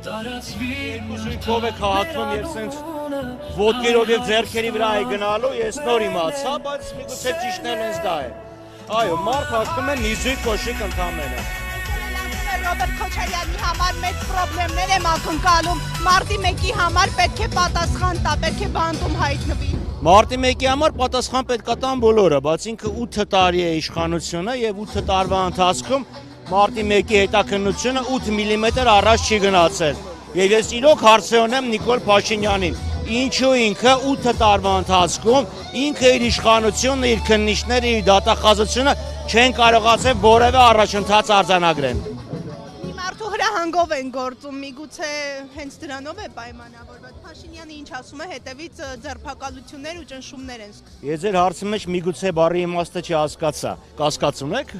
Երկուսույթով է քաղաքվում եւ սենց ոտքերով եւ ձեռքերի վրա է գնալու, ես նոր իմացա, բայց միգուցե ճիշտն էլ դա է։ Այո, մարդ հասնում է նիզույթ կոշիկ ընդամենը։ Ռոբերտ Քոչարյանի համար մեծ խնդիրներ եմ ակնկալում, մարտի 1-ի համար պետք է պատասխան տա, պետք է բանտում հայտնվի։ Մարտի 1-ի համար պատասխան պետք է տան բոլորը, բայց ինքը 8 տարի է իշխանությունը եւ 8 տարվա ընթացքում մարտի 1-ի հետաքննությունը 8 մմ առաջ չի գնացել։ Եվ ես իրոք հարցնում եմ Նիկոլ Փաշինյանին, ինչու ինքը 8 տարվա ընթացքում ինքը իր իշխանությունը, իր քննիչները, իր դատախազությունը չեն կարողացել որևէ առաջընթաց արձանագրել։ Մարդու հրահանգով են գործում, միգուցե հենց դրանով է պայմանավորված։ Փաշինյանը ինչ ասում է, հետևից ձերբակալություններ ու ճնշումներ են սկսվում։ Ես ձեր հարցի մեջ միգուցե բառի իմաստը չհասկացա։ Կասկածում եք։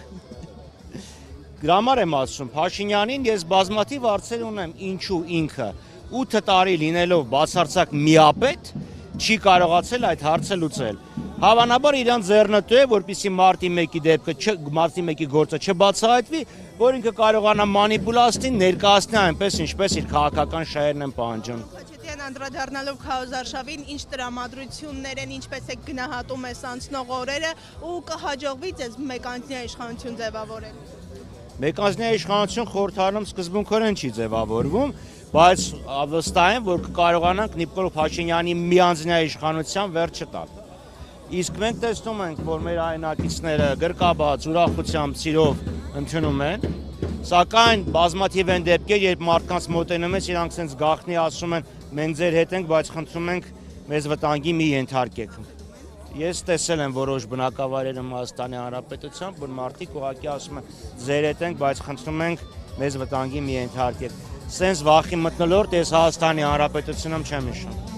Գրամար եմ ասում, Փաշինյանին ես բազմաթիվ հարցեր ունեմ, ինչու ինքը 8 տարի լինելով բացարձակ միապետ չի կարողացել այդ հարցը լուծել։ Հավանաբար իրան ձեռնտու է, որպեսզի մարտի 1-ի դեպքը, մարտի 1-ի գործը չբացահայտվի, որ ինքը կարողանա մանիպուլացնել, ներկայացնել այնպես, ինչպես իր քաղաքական շահերն են պահանջում։ Խաչատյան անդրադառնալով քարոզարշավին, ինչ տրամադրություններ են, ինչպես է գնահատում ես անցնող օրերը ու կհաջողվի ձեզ մեկանձնյա իշխանություն ձևավորել։ Մեկանձնյա իշխանություն խորհրդարանում սկզբունքորեն չի ձևավորվում, բայց վստահ եմ, որ կկարողանանք Նիկոլ Փաշինյանի միանձնյա իշխանության վերջը տալ։ Իսկ մենք տեսնում ենք, որ մեր հայրենակիցները գրկաբաց, ուրախությամբ, սիրով ընդունում են, սակայն բազմաթիվ են դեպքեր, երբ մարդկանց մոտենում ես, իրանք sense գաղտնի ասում են, մենք ձեր հետ ենք, բայց խնդրում ենք մեզ վտանգի մի ենթարկեք։ Ես տեսել եմ որոշ բնակավայրեր Հայաստանի Հանրապետության, որ մարդիկ ուղղակի ասում են, ձեր հետ ենք, բայց խնդրում ենք մեզ վտանգի մի ենթարկեք։ Sense վախի մթնոլորտ ես Հայաստանի Հանրապետությունում չեմ հիշում։